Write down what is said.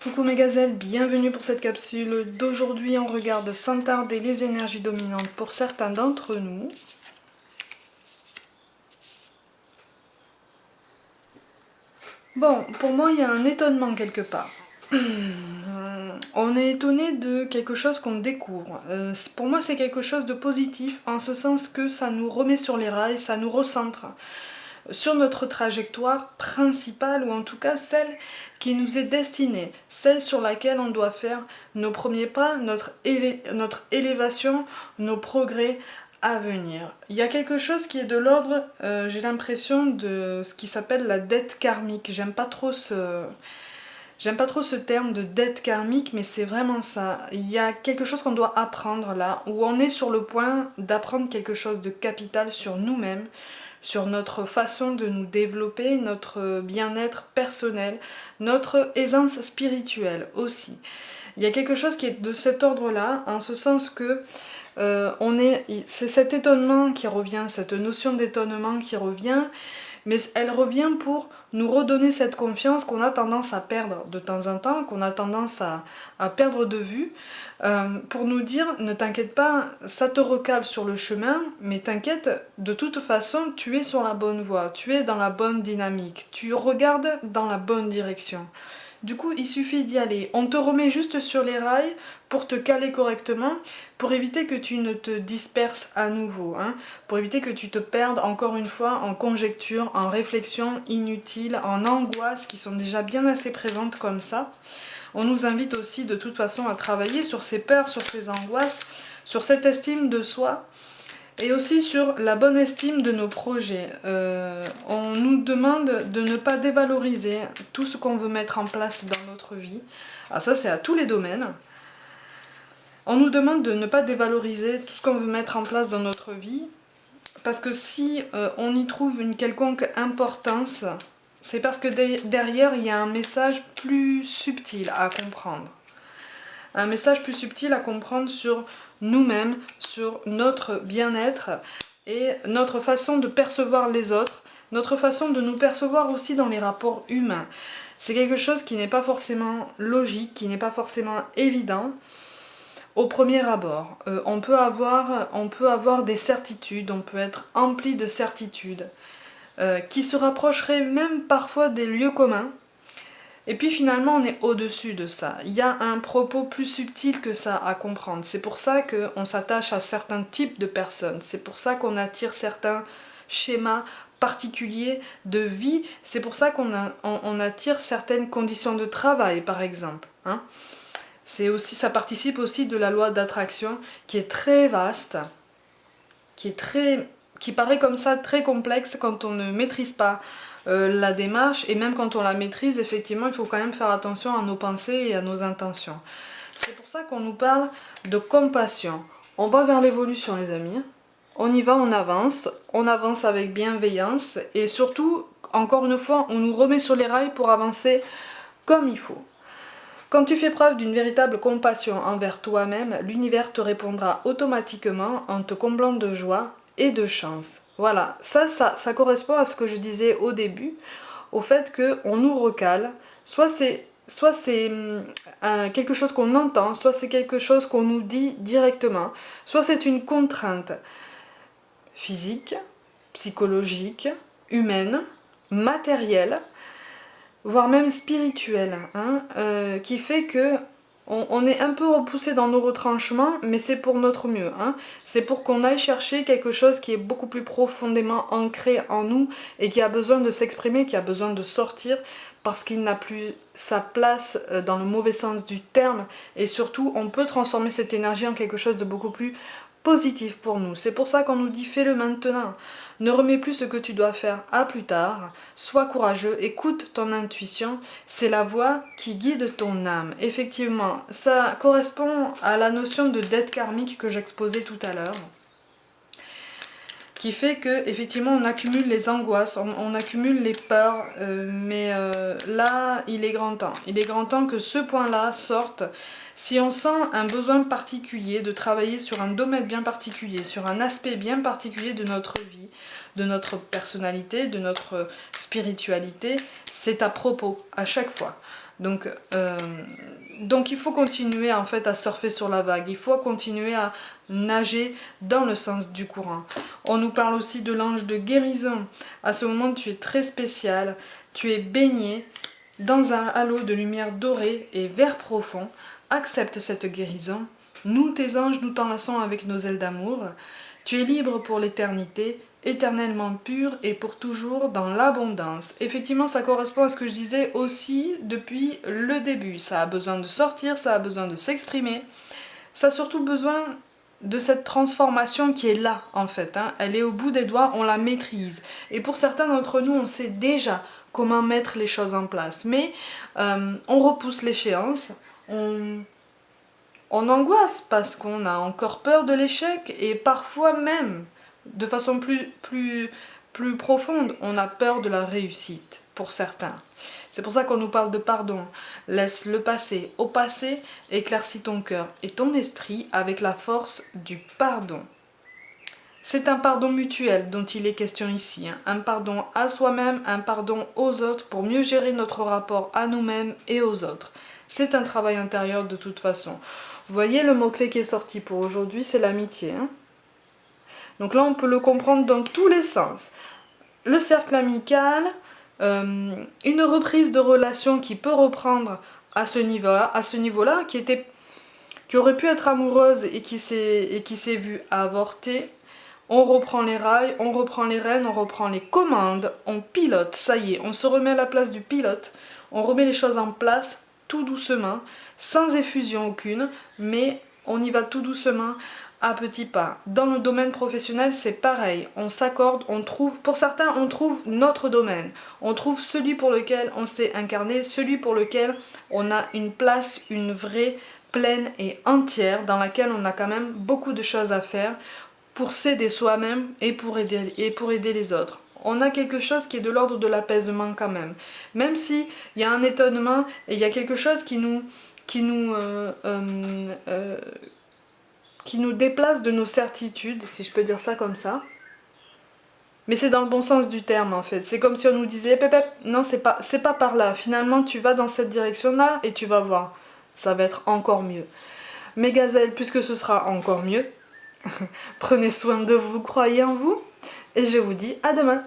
Coucou mes gazelles, bienvenue pour cette capsule d'aujourd'hui. On regarde sans tarder les énergies dominantes pour certains d'entre nous. Bon, pour moi il y a un étonnement quelque part. On est étonné de quelque chose qu'on découvre. Pour moi c'est quelque chose de positif en ce sens que ça nous remet sur les rails, ça nous recentre sur notre trajectoire principale, ou en tout cas celle qui nous est destinée, celle sur laquelle on doit faire nos premiers pas, notre élévation, nos progrès à venir. Il y a quelque chose qui est de l'ordre, j'ai l'impression, de ce qui s'appelle la dette karmique. J'aime pas trop ce terme de dette karmique, mais c'est vraiment ça. Il y a quelque chose qu'on doit apprendre là, où on est sur le point d'apprendre quelque chose de capital sur nous-mêmes, sur notre façon de nous développer, notre bien-être personnel, notre aisance spirituelle aussi. Il y a quelque chose qui est de cet ordre-là, en ce sens que c'est cet étonnement qui revient, cette notion d'étonnement qui revient, mais elle revient pour nous redonner cette confiance qu'on a tendance à perdre de temps en temps, qu'on a tendance à perdre de vue, pour nous dire ne t'inquiète pas, ça te recale sur le chemin, mais t'inquiète, de toute façon tu es sur la bonne voie, tu es dans la bonne dynamique, tu regardes dans la bonne direction. Du coup, il suffit d'y aller. On te remet juste sur les rails pour te caler correctement, pour éviter que tu ne te disperses à nouveau, hein, pour éviter que tu te perdes encore une fois en conjectures, en réflexions inutiles, en angoisses qui sont déjà bien assez présentes comme ça. On nous invite aussi de toute façon à travailler sur ces peurs, sur ces angoisses, sur cette estime de soi, et aussi sur la bonne estime de nos projets. On nous demande de ne pas dévaloriser tout ce qu'on veut mettre en place dans notre vie. Alors ça, c'est à tous les domaines. On nous demande de ne pas dévaloriser tout ce qu'on veut mettre en place dans notre vie, parce que si on y trouve une quelconque importance, c'est parce que derrière, il y a un message plus subtil à comprendre. Un message plus subtil à comprendre sur nous-mêmes, sur notre bien-être et notre façon de percevoir les autres, notre façon de nous percevoir aussi dans les rapports humains. C'est quelque chose qui n'est pas forcément logique, qui n'est pas forcément évident au premier abord. On peut avoir des certitudes, on peut être empli de certitudes, qui se rapprocheraient même parfois des lieux communs. Et puis finalement on est au-dessus de ça. Il y a un propos plus subtil que ça à comprendre. C'est pour ça qu'on s'attache à certains types de personnes. C'est pour ça qu'on attire certains schémas particuliers de vie. C'est pour ça qu'on attire certaines conditions de travail, par exemple. Hein. Ça participe aussi de la loi d'attraction qui est très vaste, qui paraît comme ça très complexe quand on ne maîtrise pas la démarche, et même quand on la maîtrise, effectivement, il faut quand même faire attention à nos pensées et à nos intentions. C'est pour ça qu'on nous parle de compassion. On va vers l'évolution, les amis. On y va, on avance avec bienveillance, et surtout, encore une fois, on nous remet sur les rails pour avancer comme il faut. Quand tu fais preuve d'une véritable compassion envers toi-même, l'univers te répondra automatiquement en te comblant de joie et de chance. Voilà, ça correspond à ce que je disais au début, au fait qu'on nous recale, soit c'est quelque chose qu'on entend, soit c'est quelque chose qu'on nous dit directement, soit c'est une contrainte physique, psychologique, humaine, matérielle, voire même spirituelle, hein, qui fait que on est un peu repoussé dans nos retranchements, mais c'est pour notre mieux. Hein. C'est pour qu'on aille chercher quelque chose qui est beaucoup plus profondément ancré en nous et qui a besoin de s'exprimer, qui a besoin de sortir, parce qu'il n'a plus sa place dans le mauvais sens du terme. Et surtout, on peut transformer cette énergie en quelque chose de beaucoup plus positif pour nous. C'est pour ça qu'on nous dit fais-le maintenant. Ne remets plus ce que tu dois faire à plus tard. Sois courageux, écoute ton intuition. C'est la voix qui guide ton âme. Effectivement, ça correspond à la notion de dette karmique que j'exposais tout à l'heure, qui fait que effectivement on accumule les angoisses, on accumule les peurs, mais là il est grand temps. Il est grand temps que ce point-là sorte. Si on sent un besoin particulier de travailler sur un domaine bien particulier, sur un aspect bien particulier de notre vie, de notre personnalité, de notre spiritualité, c'est à propos à chaque fois. Donc, donc il faut continuer en fait à surfer sur la vague, il faut continuer à nager dans le sens du courant. On nous parle aussi de l'ange de guérison. À ce moment, tu es très spécial, tu es baigné dans un halo de lumière dorée et vert profond. Accepte cette guérison. Nous, tes anges, nous t'enlaçons avec nos ailes d'amour. Tu es libre pour l'éternité, éternellement pur et pour toujours dans l'abondance. Effectivement, ça correspond à ce que je disais aussi depuis le début. Ça a besoin de sortir, ça a besoin de s'exprimer. Ça a surtout besoin de cette transformation qui est là, en fait. Hein. Elle est au bout des doigts, on la maîtrise. Et pour certains d'entre nous, on sait déjà comment mettre les choses en place. Mais on repousse l'échéance, on angoisse parce qu'on a encore peur de l'échec et parfois même, de façon plus profonde, on a peur de la réussite pour certains. C'est pour ça qu'on nous parle de pardon. Laisse le passé au passé, éclaircis ton cœur et ton esprit avec la force du pardon. C'est un pardon mutuel dont il est question ici, hein. Un pardon à soi-même, un pardon aux autres pour mieux gérer notre rapport à nous-mêmes et aux autres. C'est un travail intérieur de toute façon. Vous voyez, le mot-clé qui est sorti pour aujourd'hui, c'est l'amitié. Hein. Donc là, on peut le comprendre dans tous les sens. Le cercle amical, une reprise de relation qui peut reprendre à ce niveau-là, qui aurait pu être amoureuse et qui s'est vue avorter. On reprend les rails, on reprend les rênes, on reprend les commandes, on pilote, ça y est, on se remet à la place du pilote, on remet les choses en place tout doucement, sans effusion aucune, mais on y va tout doucement, à petits pas. Dans le domaine professionnel, c'est pareil, on s'accorde, on trouve, pour certains, on trouve notre domaine, on trouve celui pour lequel on s'est incarné, celui pour lequel on a une place, une vraie, pleine et entière, dans laquelle on a quand même beaucoup de choses à faire, pour s'aider soi-même et pour aider les autres. On a quelque chose qui est de l'ordre de l'apaisement quand même. Même si il y a un étonnement et il y a quelque chose qui nous déplace de nos certitudes, si je peux dire ça comme ça. Mais c'est dans le bon sens du terme en fait. C'est comme si on nous disait Pépé, non, c'est pas par là. Finalement, tu vas dans cette direction-là et tu vas voir. Ça va être encore mieux. Mes gazelles, puisque ce sera encore mieux, prenez soin de vous, croyez en vous, et je vous dis à demain.